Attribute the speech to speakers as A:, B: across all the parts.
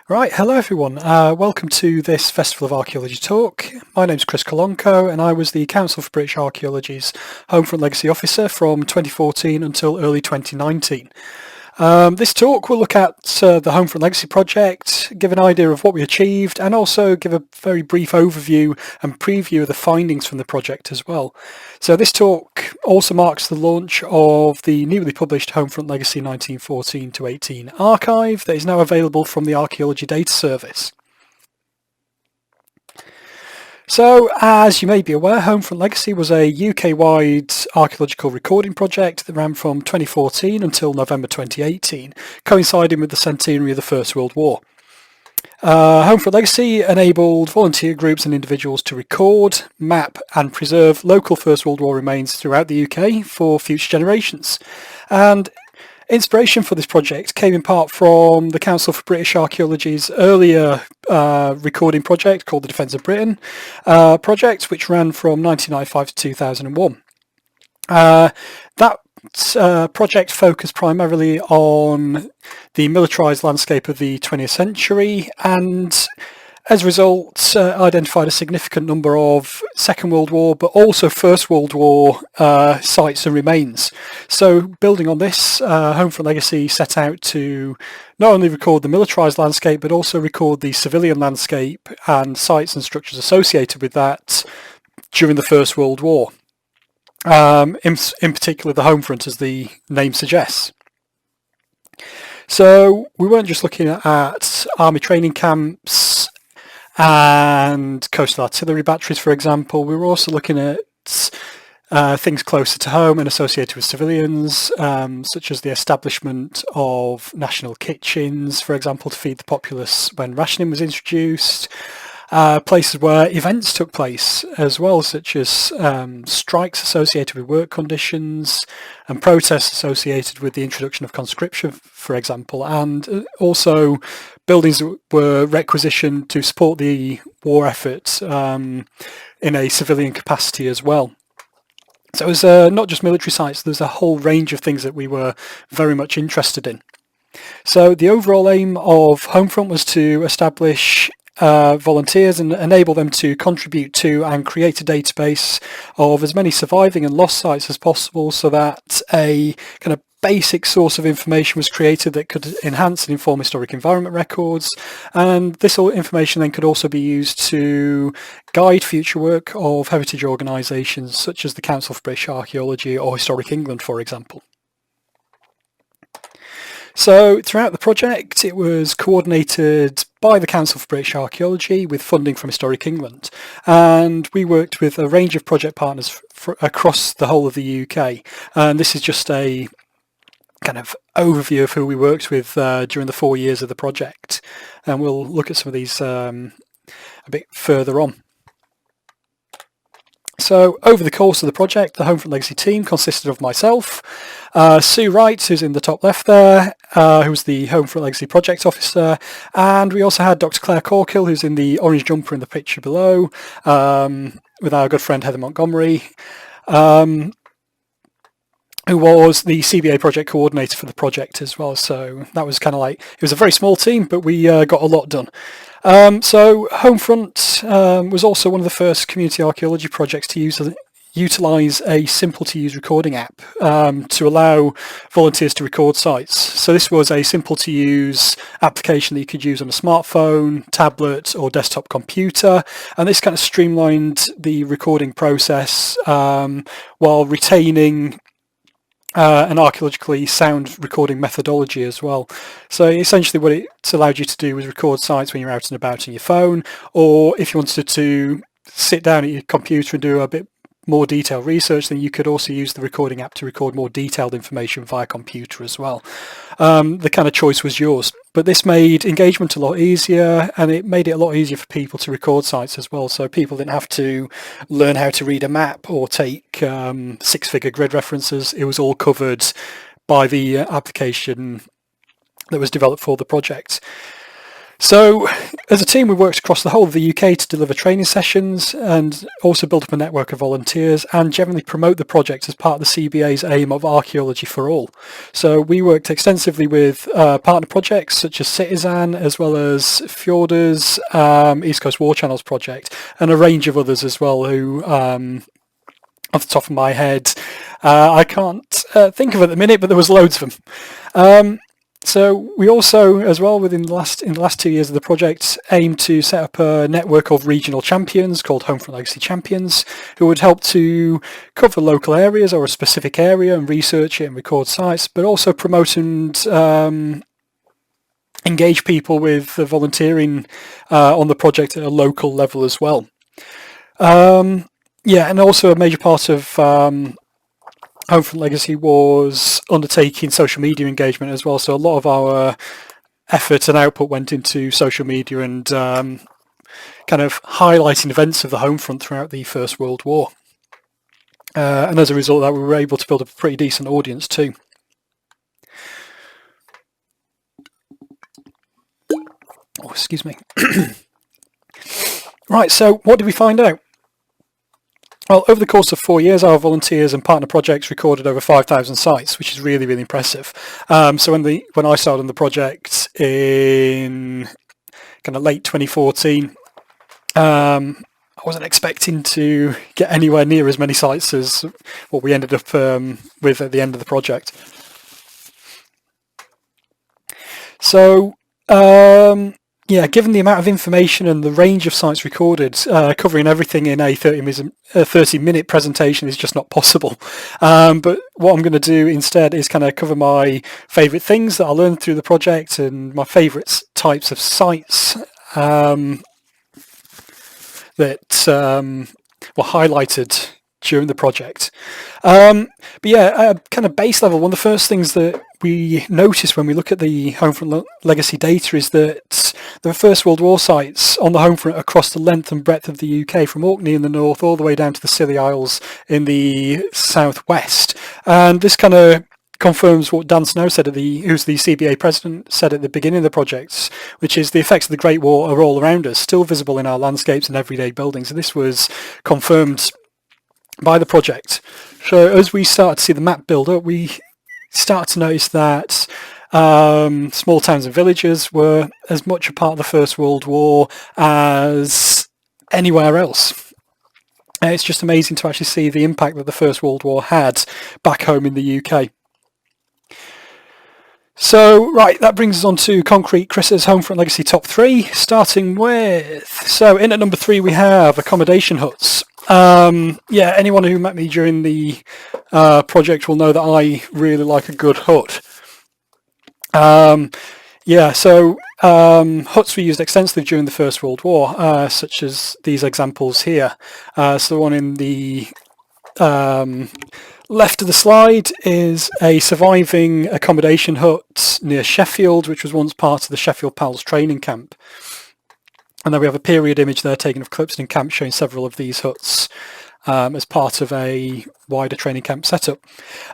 A: Right, hello everyone. Welcome to this Festival of Archaeology talk. My name's Chris Kolonko and I was the Council for British Archaeology's Homefront Legacy Officer from 2014 until early 2019. This talk will look at the Homefront Legacy project, give an idea of what we achieved, and also give a very brief overview and preview of the findings from the project as well. So this talk also marks the launch of the newly published Homefront Legacy 1914 to 18 archive that is now available from the Archaeology Data Service. So, as you may be aware, Homefront Legacy was a UK-wide archaeological recording project that ran from 2014 until November 2018, coinciding with the centenary of the First World War. Homefront Legacy enabled volunteer groups and individuals to record, map and preserve local First World War remains throughout the UK for future generations. And inspiration for this project came in part from the Council for British Archaeology's earlier recording project called the Defence of Britain project, which ran from 1995 to 2001. That project focused primarily on the militarised landscape of the 20th century and as a result identified a significant number of Second World War but also First World War sites and remains. So building on this, Homefront Legacy set out to not only record the militarised landscape but also record the civilian landscape and sites and structures associated with that during the First World War. In particular the home front, as the name suggests. So we weren't just looking at army training camps and coastal artillery batteries, for example. We were also looking at things closer to home and associated with civilians, such as the establishment of national kitchens, for example, to feed the populace when rationing was introduced. Places where events took place as well, such as strikes associated with work conditions and protests associated with the introduction of conscription, for example, and also buildings that were requisitioned to support the war effort in a civilian capacity as well. So it was not just military sites, there's a whole range of things that we were very much interested in. So the overall aim of Homefront was to establish volunteers and enable them to contribute to and create a database of as many surviving and lost sites as possible so that a kind of basic source of information was created that could enhance and inform historic environment records, and this information then could also be used to guide future work of heritage organisations such as the Council for British Archaeology or Historic England, for example. So throughout the project it was coordinated by the Council for British Archaeology with funding from Historic England, and we worked with a range of project partners across the whole of the UK, and this is just a kind of overview of who we worked with during the 4 years of the project, and we'll look at some of these a bit further on. So over the course of the project, the Homefront Legacy team consisted of myself, Sue Wright, who's in the top left there, who's the Homefront Legacy project officer, and we also had Dr. Claire Corkill, who's in the orange jumper in the picture below, with our good friend Heather Montgomery, who was the CBA project coordinator for the project as well. So that was kind of like, it was a very small team, but we got a lot done. So Homefront was also one of the first community archaeology projects to utilise a simple-to-use recording app to allow volunteers to record sites. So this was a simple-to-use application that you could use on a smartphone, tablet or desktop computer, and this kind of streamlined the recording process while retaining an archaeologically sound recording methodology as well. So essentially what it allowed you to do was record sites when you're out and about on your phone, or if you wanted to sit down at your computer and do a bit more detailed research, then you could also use the recording app to record more detailed information via computer as well. The kind of choice was yours, but this made engagement a lot easier, and it made it a lot easier for people to record sites as well, so people didn't have to learn how to read a map or take six-figure grid references. It was all covered by the application that was developed for the project. So as a team, we worked across the whole of the UK to deliver training sessions and also build up a network of volunteers and generally promote the project as part of the CBA's aim of Archaeology for All. So we worked extensively with partner projects such as Citizen, as well as Fjorders, East Coast War Channels project, and a range of others as well who, off the top of my head, I can't think of at the minute, but there was loads of them. So we also, as well, in the last 2 years of the project, aim to set up a network of regional champions called Homefront Legacy Champions, who would help to cover local areas or a specific area and research it and record sites, but also promote and engage people with volunteering on the project at a local level as well. Yeah, and also a major part of Homefront Legacy was undertaking social media engagement as well. So a lot of our effort and output went into social media and kind of highlighting events of the Homefront throughout the First World War. And as a result of that, we were able to build up a pretty decent audience too. Oh, excuse me. Right, so what did we find out? Well, over the course of 4 years, our volunteers and partner projects recorded over 5,000 sites, which is really, really impressive. So when I started on the project in kind of late 2014, I wasn't expecting to get anywhere near as many sites as what we ended up with at the end of the project. So, yeah, given the amount of information and the range of sites recorded, covering everything in a 30-minute presentation is just not possible. But what I'm going to do instead is kind of cover my favourite things that I learned through the project and my favourite types of sites that were highlighted during the project. But yeah, kind of base level, one of the first things that we notice when we look at the Homefront Legacy data is that there are First World War sites on the Homefront across the length and breadth of the UK, from Orkney in the north all the way down to the Scilly Isles in the southwest. And this kind of confirms what Dan Snow said, who's the CBA president, said at the beginning of the project, which is the effects of the Great War are all around us, still visible in our landscapes and everyday buildings. And this was confirmed by the project. So as we start to see the map build up, we start to notice that small towns and villages were as much a part of the First World War as anywhere else. It's just amazing to actually see the impact that the First World War had back home in the UK. So, right, that brings us on to Concrete Chris's Homefront Legacy Top 3, starting with, so in at number 3 we have accommodation huts. Yeah, anyone who met me during the project will know that I really like a good hut. Yeah, so huts were used extensively during the First World War, such as these examples here. So the one in the left of the slide is a surviving accommodation hut near Sheffield, which was once part of the Sheffield Pals training camp. And then we have a period image there taken of Clipston Camp showing several of these huts as part of a wider training camp setup.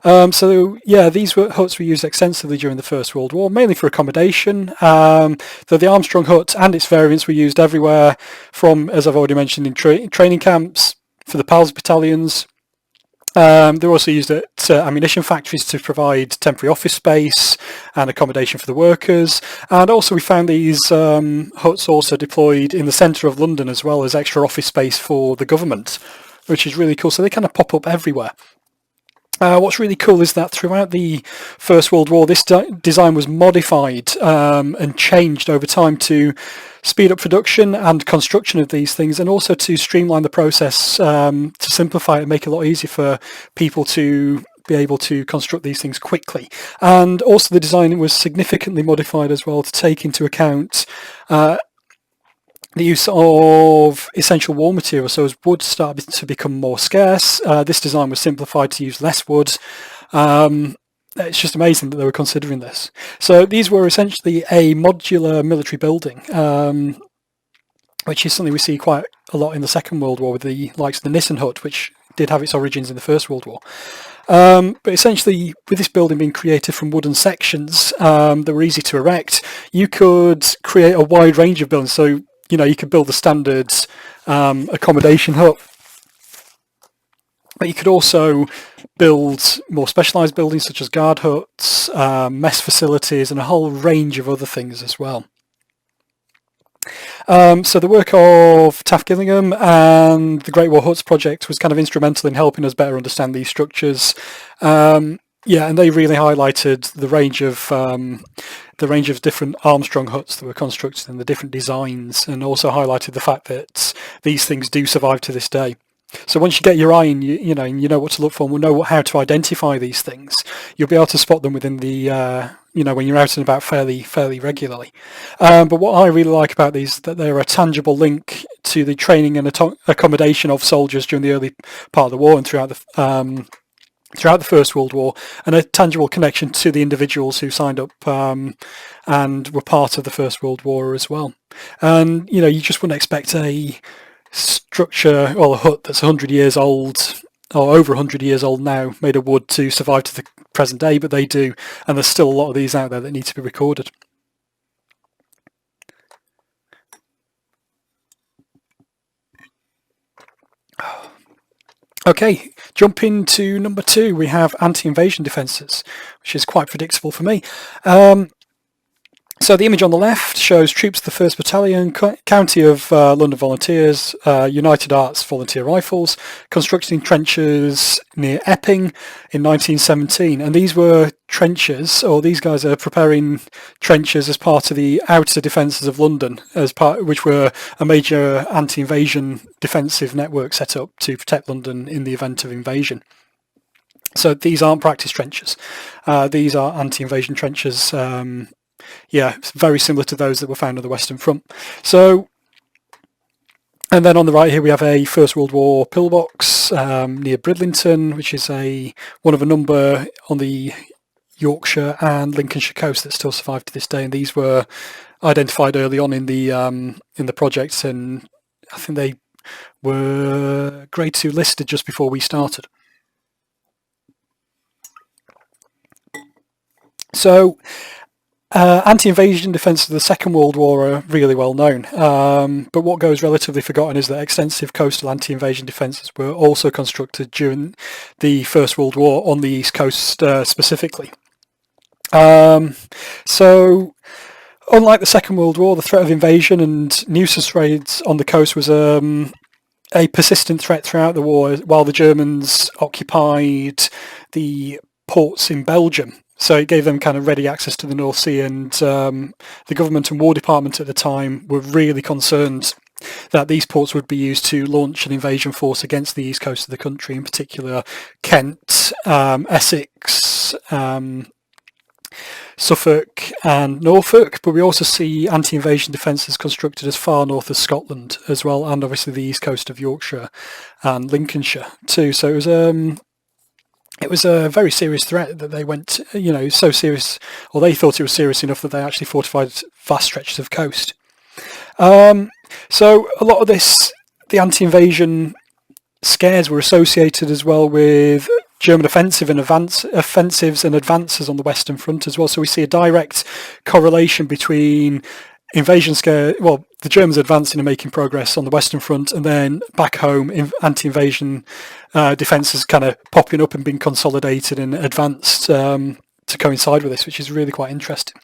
A: So yeah, these huts were used extensively during the First World War, mainly for accommodation. Though the Armstrong hut and its variants were used everywhere from, as I've already mentioned, in training camps for the PALS battalions. They're also used at ammunition factories to provide temporary office space and accommodation for the workers. And also we found these huts also deployed in the centre of London as well as extra office space for the government, which is really cool. So they kind of pop up everywhere. What's really cool is that throughout the First World War, this design was modified and changed over time to speed up production and construction of these things, and also to streamline the process, to simplify it and make it a lot easier for people to be able to construct these things quickly. And also the design was significantly modified as well to take into account the use of essential war materials. So as wood started to become more scarce, this design was simplified to use less wood. It's just amazing that they were considering this. So these were essentially a modular military building, which is something we see quite a lot in the Second World War with the likes of the Nissen hut, which did have its origins in the First World War. But essentially, with this building being created from wooden sections that were easy to erect, you could create a wide range of buildings. So, you could build the standard accommodation hut, but you could also build more specialised buildings such as guard huts, mess facilities, and a whole range of other things as well. So the work of Taft Gillingham and the Great War Huts project was kind of instrumental in helping us better understand these structures. Yeah, and they really highlighted the range of different Armstrong huts that were constructed and the different designs, and also highlighted the fact that these things do survive to this day. So once you get your eye and you know what to look for and will know how to identify these things, you'll be able to spot them within the when you're out and about fairly regularly. But what I really like about these is that they're a tangible link to the training and accommodation of soldiers during the early part of the war and throughout the First World War, and a tangible connection to the individuals who signed up and were part of the First World War as well. And you just wouldn't expect a structure, well, a hut that's 100 years old or over 100 years old now, made of wood, to survive to the present day, but they do, and there's still a lot of these out there that need to be recorded. Okay, jumping to number 2, we have Anti-Invasion Defences, which is quite predictable for me. So the image on the left shows troops of the 1st Battalion, County of London Volunteers, United Arts Volunteer Rifles, constructing trenches near Epping in 1917. And these were trenches, or these guys are preparing trenches as part of the outer defences of London, which were a major anti-invasion defensive network set up to protect London in the event of invasion. So these aren't practice trenches. These are anti-invasion trenches. Yeah, it's very similar to those that were found on the Western Front. So, and then on the right here we have a First World War pillbox near Bridlington, which is one of a number on the Yorkshire and Lincolnshire coast that still survive to this day. And these were identified early on in the project, and I think they were Grade 2 listed just before we started. So, anti-invasion defences of the Second World War are really well known, but what goes relatively forgotten is that extensive coastal anti-invasion defences were also constructed during the First World War on the East Coast specifically. So, unlike the Second World War, the threat of invasion and nuisance raids on the coast was a persistent threat throughout the war, while the Germans occupied the ports in Belgium. So it gave them kind of ready access to the North Sea, and the government and War Department at the time were really concerned that these ports would be used to launch an invasion force against the east coast of the country, in particular Kent, Essex, Suffolk and Norfolk. But we also see anti-invasion defences constructed as far north as Scotland as well, and obviously the east coast of Yorkshire and Lincolnshire too. So it was a very serious threat that they went, so serious, or they thought it was serious enough that they actually fortified vast stretches of coast. So a lot of the anti-invasion scares were associated as well with German offensives and advances on the Western Front as well. So we see a direct correlation between invasion scare, well, the Germans advancing and making progress on the Western Front, and then back home, anti-invasion defences kind of popping up and being consolidated and advanced to coincide with this, which is really quite interesting.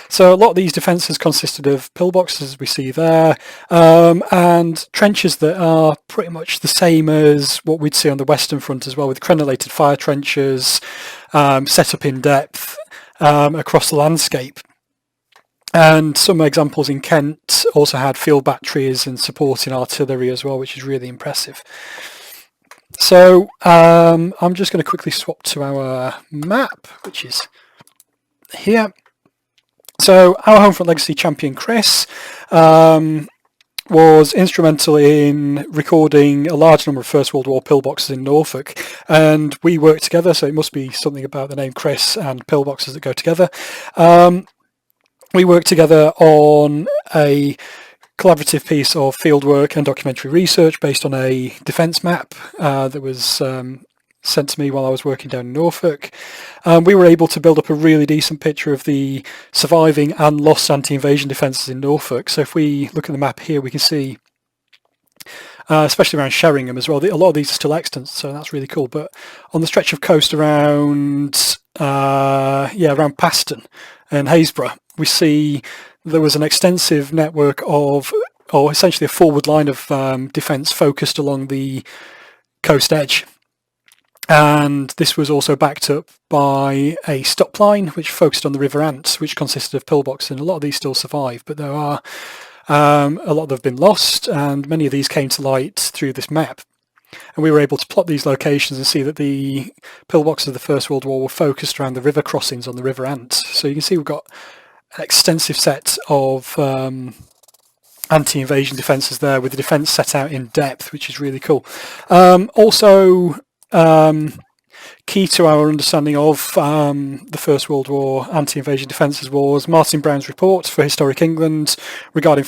A: So a lot of these defences consisted of pillboxes, as we see there, and trenches that are pretty much the same as what we'd see on the Western Front as well, with crenellated fire trenches set up in depth across the landscape. And some examples in Kent also had field batteries and supporting artillery as well, which is really impressive. So I'm just going to quickly swap to our map, which is here. So our home front legacy champion Chris was instrumental in recording a large number of First World War pillboxes in Norfolk, and we worked together, so it must be something about the name Chris and pillboxes that go together. We worked together on a collaborative piece of fieldwork and documentary research based on a defence map that was sent to me while I was working down in Norfolk. We were able to build up a really decent picture of the surviving and lost anti-invasion defences in Norfolk. So if we look at the map here, we can see, especially around Sheringham as well, a lot of these are still extant, so that's really cool. But on the stretch of coast around, around Paston and Haysborough, we see there was an extensive network of, or essentially a forward line of defence focused along the coast edge. And this was also backed up by a stop line which focused on the River Ant, which consisted of pillbox, and a lot of these still survive, but there are a lot that have been lost, and many of these came to light through this map. And we were able to plot these locations and see that the pillboxes of the First World War were focused around the river crossings on the River Ant. So you can see we've got an extensive set of anti-invasion defences there, with the defence set out in depth, which is really cool. Also, key to our understanding of the First World War anti-invasion defences was Martin Brown's report for Historic England regarding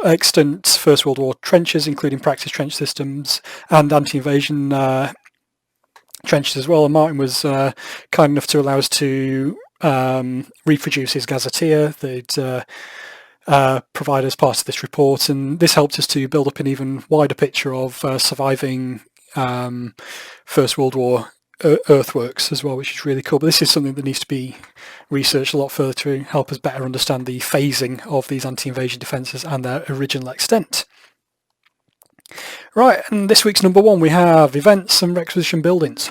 A: extant First World War trenches, including practice trench systems and anti-invasion trenches as well. And Martin was kind enough to allow us to reproduce his gazetteer that provide as part of this report, and this helped us to build up an even wider picture of surviving First World War earthworks as well, which is really cool. But this is something that needs to be researched a lot further to help us better understand the phasing of these anti-invasion defences and their original extent. Right, and this week's number one, we have events and requisition buildings.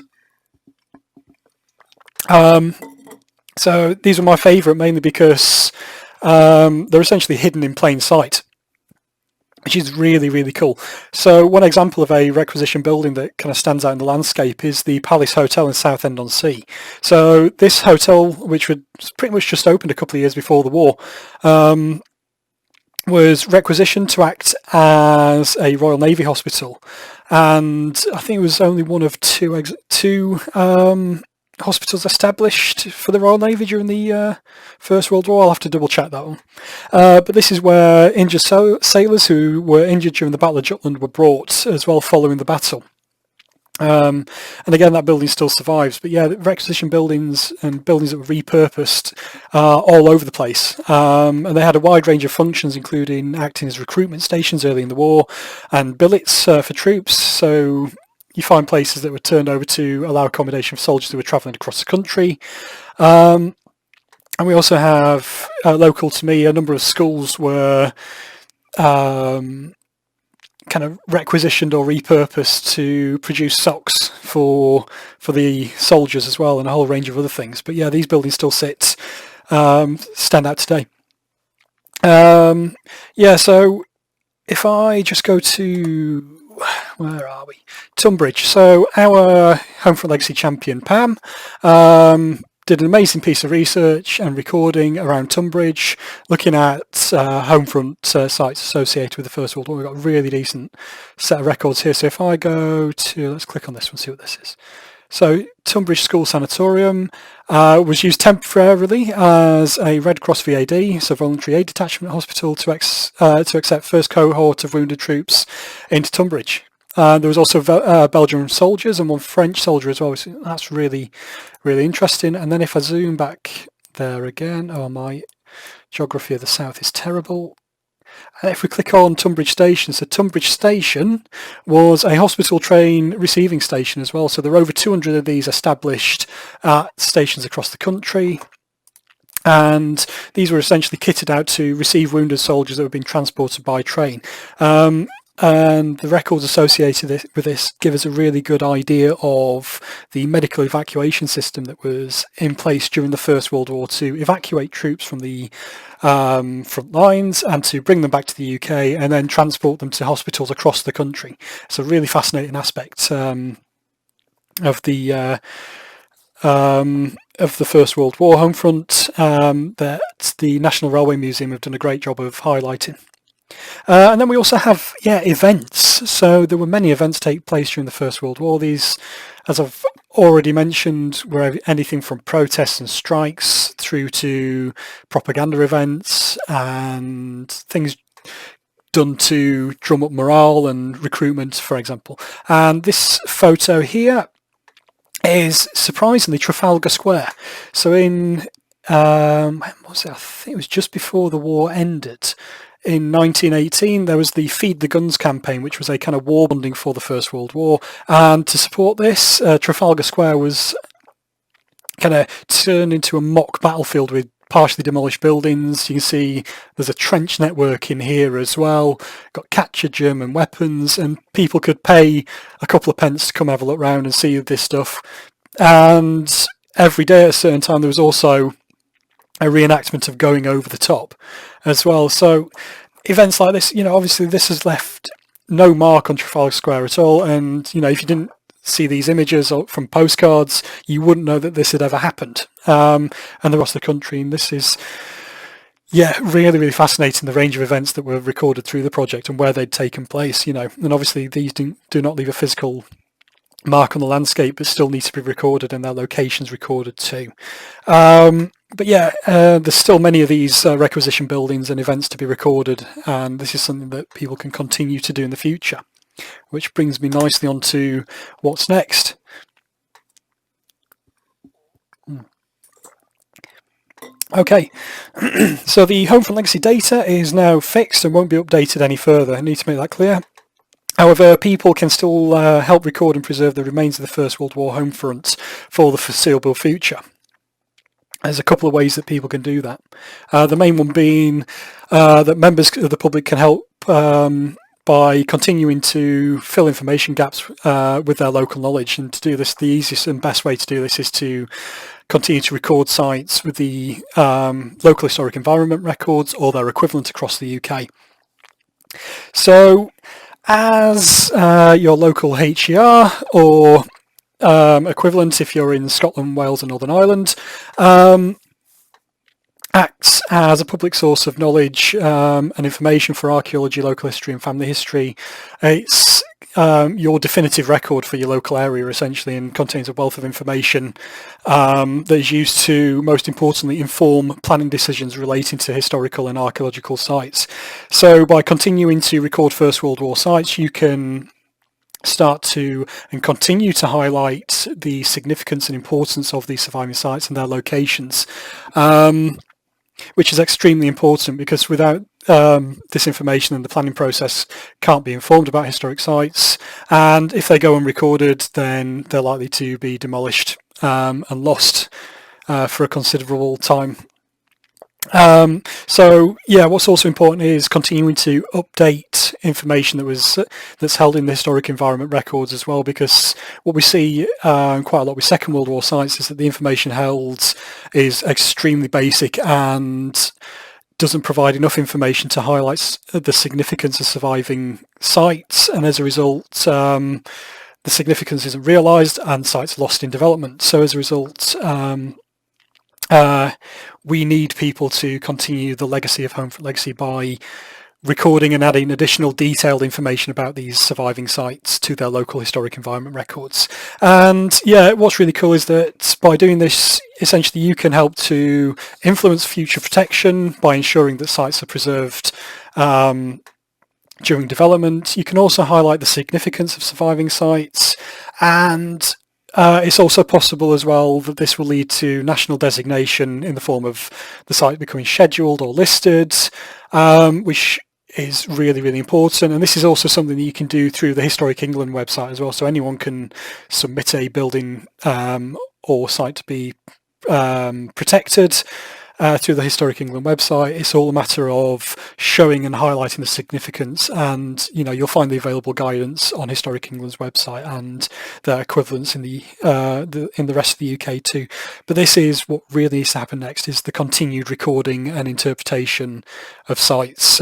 A: So these are my favourite, mainly because they're essentially hidden in plain sight, which is really, really cool. So one example of a requisition building that kind of stands out in the landscape is the Palace Hotel in Southend-on-Sea. So this hotel, which was pretty much just opened a couple of years before the war, was requisitioned to act as a Royal Navy hospital. And I think it was only one of two hospitals established for the Royal Navy during the First World War. I'll have to double check that one. But this is where injured sailors who were injured during the Battle of Jutland were brought as well following the battle. And again, that building still survives. But yeah, requisition buildings and buildings that were repurposed all over the place. And they had a wide range of functions, including acting as recruitment stations early in the war and billets for troops. So you find places that were turned over to allow accommodation for soldiers who were travelling across the country. And we also have, local to me, a number of schools were kind of requisitioned or repurposed to produce socks for the soldiers as well, and a whole range of other things. But yeah, these buildings still stand out today. So if I just go to, where are we? Sunbridge. So our Homefront Legacy champion, Pam, did an amazing piece of research and recording around Tunbridge, looking at Homefront sites associated with the First World War. We've got a really decent set of records here. So if I go to, let's click on this one, see what this is. So Tunbridge School Sanatorium was used temporarily as a Red Cross VAD, so Voluntary Aid Detachment Hospital, to accept first cohort of wounded troops into Tunbridge. There was also Belgian soldiers and one French soldier as well. So that's really, really interesting. And then if I zoom back there again, my geography of the south is terrible. And if we click on Tunbridge Station, so Tunbridge Station was a hospital train receiving station as well. So there are over 200 of these established at stations across the country. And these were essentially kitted out to receive wounded soldiers that were being transported by train. And the records associated with this give us a really good idea of the medical evacuation system that was in place during the First World War to evacuate troops from the front lines and to bring them back to the UK and then transport them to hospitals across the country. It's a really fascinating aspect of the First World War Homefront that the National Railway Museum have done a great job of highlighting. And then we also have, events. So there were many events take place during the First World War. These, as I've already mentioned, were anything from protests and strikes through to propaganda events and things done to drum up morale and recruitment, for example. And this photo here is surprisingly Trafalgar Square. So in when was it? I think it was just before the war ended. In 1918, there was the Feed the Guns campaign, which was a kind of war bonding for the First World War. And to support this, Trafalgar Square was kind of turned into a mock battlefield with partially demolished buildings. You can see there's a trench network in here as well, got captured German weapons, and people could pay a couple of pence to come have a look around and see this stuff. And every day at a certain time there was also a reenactment of going over the top as well. So events like this, obviously this has left no mark on Trafalgar Square at all, and if you didn't see these images from postcards, you wouldn't know that this had ever happened. And across the country, and this is really, really fascinating, the range of events that were recorded through the project and where they'd taken place, and obviously these do not leave a physical mark on the landscape, but still need to be recorded and their locations recorded too. But there's still many of these requisition buildings and events to be recorded, and this is something that people can continue to do in the future, which brings me nicely on to what's next. Okay, so the Homefront Legacy data is now fixed and won't be updated any further. I need to make that clear. However, people can still help record and preserve the remains of the First World War Homefront for the foreseeable future. There's a couple of ways that people can do that. The main one being that members of the public can help by continuing to fill information gaps with their local knowledge. And to do this, the easiest and best way to do this is to continue to record sites with the local historic environment records or their equivalent across the UK. So as your local HER or equivalent, if you're in Scotland, Wales and Northern Ireland, acts as a public source of knowledge and information for archaeology, local history and family history. It's your definitive record for your local area essentially, and contains a wealth of information that is used to, most importantly, inform planning decisions relating to historical and archaeological sites. So by continuing to record First World War sites, you can start to and continue to highlight the significance and importance of these surviving sites and their locations, which is extremely important, because without this information, and the planning process can't be informed about historic sites, and if they go unrecorded, then they're likely to be demolished and lost for a considerable time. What's also important is continuing to update information that's held in the historic environment records as well, because what we see quite a lot with Second World War sites is that the information held is extremely basic and doesn't provide enough information to highlight the significance of surviving sites, and as a result the significance isn't realised and sites lost in development. So as a result we need people to continue the legacy of Homefront Legacy by recording and adding additional detailed information about these surviving sites to their local historic environment records. And what's really cool is that by doing this, essentially you can help to influence future protection by ensuring that sites are preserved during development. You can also highlight the significance of surviving sites, and it's also possible as well that this will lead to national designation in the form of the site becoming scheduled or listed, which is really, really important. And this is also something that you can do through the Historic England website as well. So anyone can submit a building or site to be protected through the Historic England website. It's all a matter of showing and highlighting the significance, and you'll find the available guidance on Historic England's website and their equivalents in the rest of the UK too. But this is what really needs to happen next, is the continued recording and interpretation of sites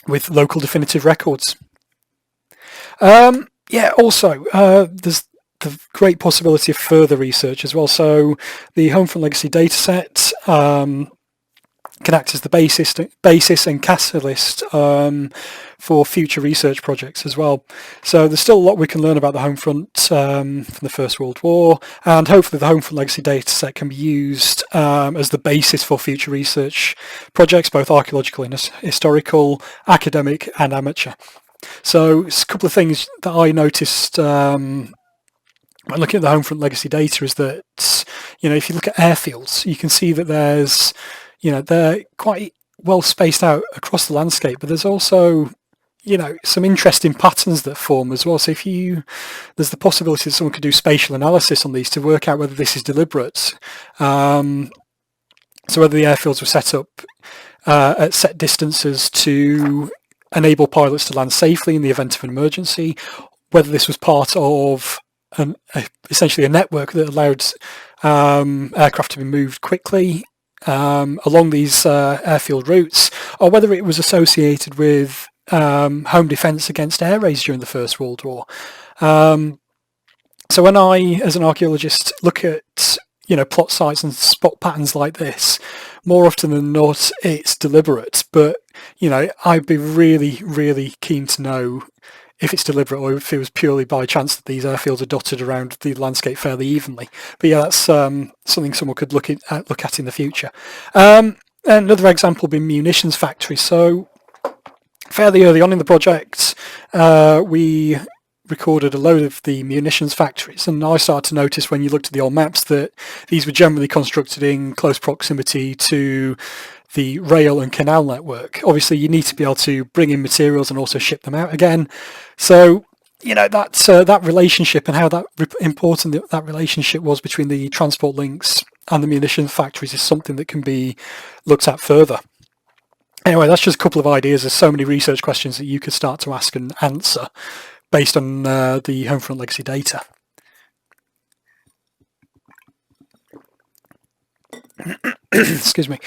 A: with local definitive records. Also there's the great possibility of further research as well. So the Homefront Legacy dataset can act as the basis and catalyst for future research projects as well. So there's still a lot we can learn about the Homefront from the First World War, and hopefully the Homefront Legacy dataset can be used as the basis for future research projects, both archaeological and historical, academic and amateur. So it's a couple of things that I noticed when looking at the Homefront legacy data is that, if you look at airfields, you can see that there's, they're quite well spaced out across the landscape, but there's also, some interesting patterns that form as well. So there's the possibility that someone could do spatial analysis on these to work out whether this is deliberate. So whether the airfields were set up at set distances to enable pilots to land safely in the event of an emergency, whether this was part of essentially a network that allowed aircraft to be moved quickly along these airfield routes, or whether it was associated with home defence against air raids during the First World War. So when I, as an archaeologist, look at plot sites and spot patterns like this, more often than not, it's deliberate. But I'd be really, really keen to know if it's deliberate or if it was purely by chance that these airfields are dotted around the landscape fairly evenly. But yeah, that's something someone could look at in the future. Another example would be munitions factories. So fairly early on in the project, we recorded a load of the munitions factories, and I started to notice when you looked at the old maps that these were generally constructed in close proximity to the rail and canal network. Obviously you need to be able to bring in materials and also ship them out again. So that relationship and how important that relationship was between the transport links and the munitions factories is something that can be looked at further. Anyway, that's just a couple of ideas. There's so many research questions that you could start to ask and answer based on the Homefront legacy data. Excuse me.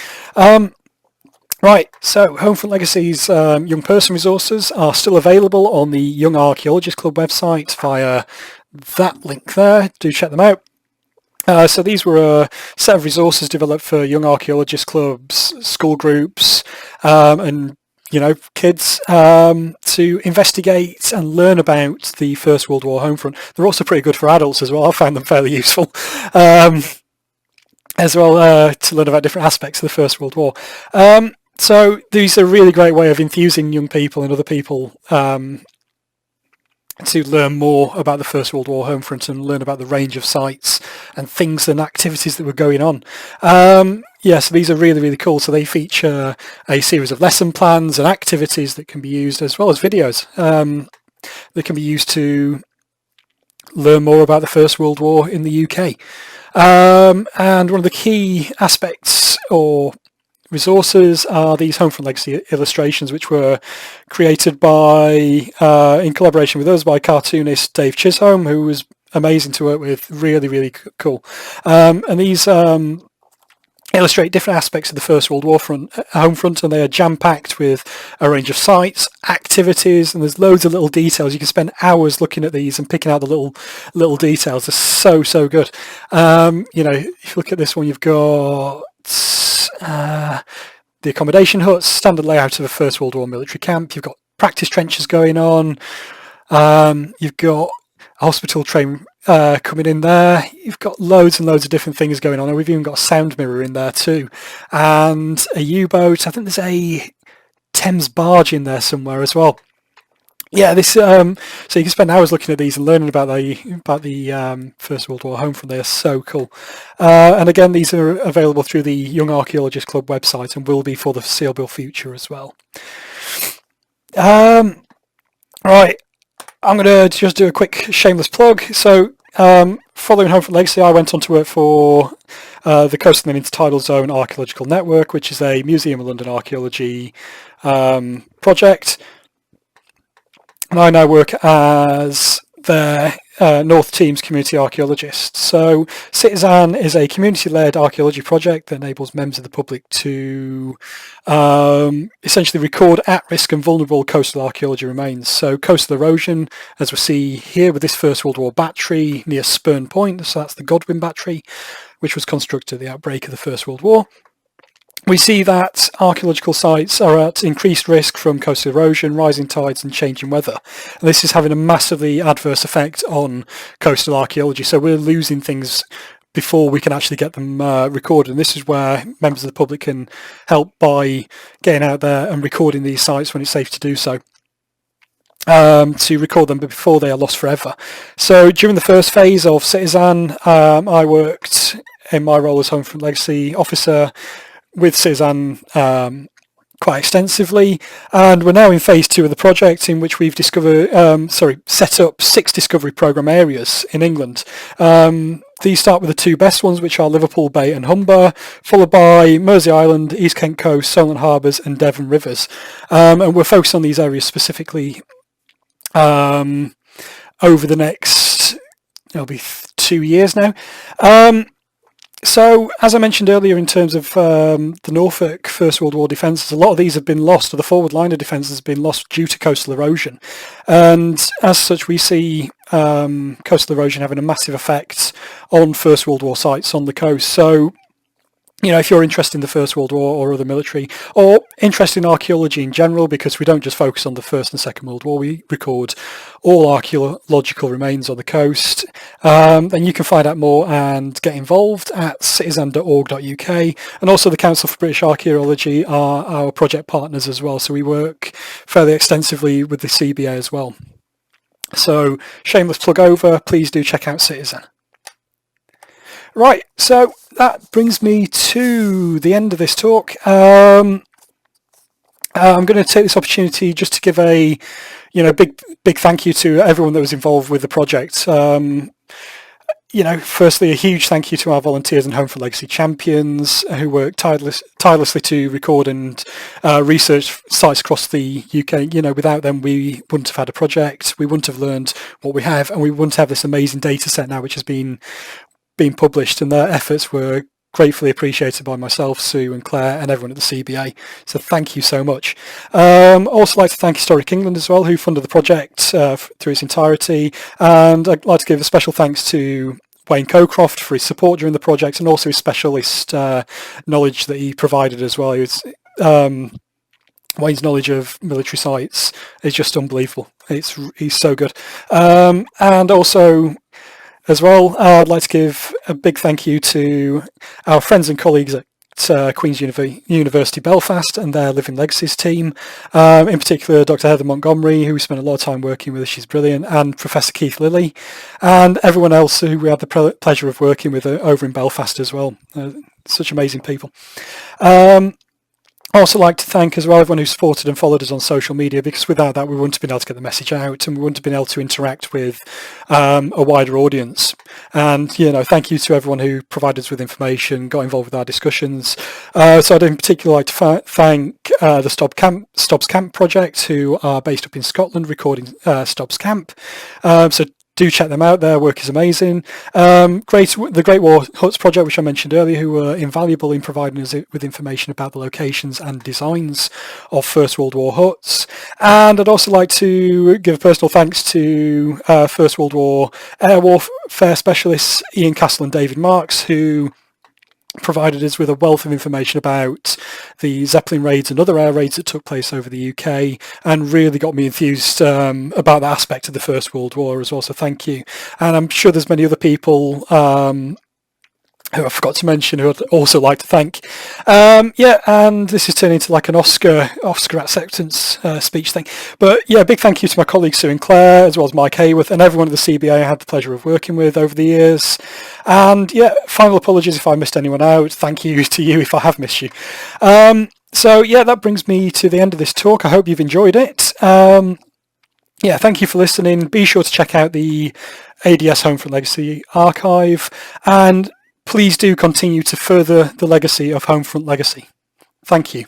A: Right, so Homefront Legacy's young person resources are still available on the Young Archaeologist Club website via that link there. Do check them out. So these were a set of resources developed for young archaeologist clubs, school groups, and kids to investigate and learn about the First World War Homefront. They're also pretty good for adults as well. I found them fairly useful as well to learn about different aspects of the First World War. So these are a really great way of enthusing young people and other people to learn more about the First World War Homefront and learn about the range of sites and things and activities that were going on. So these are really, really cool. So they feature a series of lesson plans and activities that can be used, as well as videos that can be used to learn more about the First World War in the UK. And one of the key aspects or resources are these Homefront Legacy illustrations, which were created by, in collaboration with us, by cartoonist Dave Chisholm, who was amazing to work with, really, really cool. And these illustrate different aspects of the First World War Homefront, and they are jam-packed with a range of sites, activities, and there's loads of little details. You can spend hours looking at these and picking out the little details. They're so good. If you look at this one, you've got the accommodation huts, standard layout of a First World War military camp. You've got practice trenches going on. You've got a hospital train coming in there. You've got loads and loads of different things going on. And we've even got a sound mirror in there too. And a U-boat. I think there's a Thames barge in there somewhere as well. Yeah, this so you can spend hours looking at these and learning about the First World War Homefront. They are so cool. And again, these are available through the Young Archaeologist Club website and will be for the foreseeable future as well. Right, I'm going to just do a quick shameless plug. So following Homefront Legacy, I went on to work for the Coastal and Intertidal Zone Archaeological Network, which is a Museum of London archaeology project. And I now work as their North Team's community archaeologist. So Citizen is a community-led archaeology project that enables members of the public to essentially record at-risk and vulnerable coastal archaeology remains. So coastal erosion, as we see here with this First World War battery near Spurn Point, so that's the Godwin battery, which was constructed at the outbreak of the First World War. We see that archaeological sites are at increased risk from coastal erosion, rising tides and changing weather. And this is having a massively adverse effect on coastal archaeology. So we're losing things before we can actually get them recorded. And this is where members of the public can help by getting out there and recording these sites when it's safe to do so. to record them before they are lost forever. So during the first phase of Citizen, I worked in my role as Homefront Legacy Officer with Citizen quite extensively, and we're now in phase 2 of the project, in which we've set up 6 discovery programme areas in England. These start with the 2 best ones, which are Liverpool Bay and Humber, followed by Mersey Island, East Kent Coast, Solent Harbours and Devon Rivers. And we're focused on these areas specifically over the next, it'll be 2 years now. So, as I mentioned earlier, in terms of the Norfolk First World War defences, a lot of these have been lost, or the forward line of defences has been lost due to coastal erosion. And as such, we see coastal erosion having a massive effect on First World War sites on the coast. So, you know, if you're interested in the First World War or other military, or interested in archaeology in general, because we don't just focus on the First and Second World War, we record all archaeological remains on the coast, then you can find out more and get involved at citizen.org.uk. And also the Council for British Archaeology are our project partners as well, so we work fairly extensively with the CBA as well. So, shameless plug over, please do check out Citizen. Right, so that brings me to the end of this talk. I'm going to take this opportunity just to give a, big thank you to everyone that was involved with the project. Firstly, a huge thank you to our volunteers and Homefront Legacy champions who work tirelessly to record and research sites across the UK. Without them, we wouldn't have had a project, we wouldn't have learned what we have, and we wouldn't have this amazing data set now, which has been published, and their efforts were gratefully appreciated by myself, Sue and Claire and everyone at the CBA. So thank you so much. Also like to thank Historic England as well, who funded the project through its entirety, and I'd like to give a special thanks to Wayne Cocroft for his support during the project, and also his specialist knowledge that he provided as well. Wayne's knowledge of military sites is just unbelievable. He's so good. And also as well, I'd like to give a big thank you to our friends and colleagues at Queen's University Belfast and their Living Legacies team, in particular Dr. Heather Montgomery, who we spent a lot of time working with, she's brilliant, and Professor Keith Lilly, and everyone else who we had the pleasure of working with over in Belfast as well. Such amazing people. I also like to thank as well everyone who supported and followed us on social media, because without that we wouldn't have been able to get the message out, and we wouldn't have been able to interact with a wider audience. And thank you to everyone who provided us with information, got involved with our discussions. So I'd in particular like to thank the Stobbs Camp project, who are based up in Scotland, recording Stobbs Camp. So do check them out, their work is amazing. The Great War Huts project, which I mentioned earlier, who were invaluable in providing us with information about the locations and designs of First World War huts. And I'd also like to give a personal thanks to First World War air warfare specialists Ian Castle and David Marks, who provided us with a wealth of information about the Zeppelin raids and other air raids that took place over the UK, and really got me enthused about that aspect of the First World War as well, so thank you. And I'm sure there's many other people who I forgot to mention who I'd also like to thank. And this is turning into like an Oscar acceptance speech thing. But yeah, big thank you to my colleagues Sue and Claire, as well as Mike Hayworth, and everyone at the CBA I had the pleasure of working with over the years. And yeah, final apologies if I missed anyone out. Thank you to you if I have missed you. So yeah, that brings me to the end of this talk. I hope you've enjoyed it. Yeah, thank you for listening. Be sure to check out the ADS Homefront Legacy archive, and please do continue to further the legacy of Homefront Legacy. Thank you.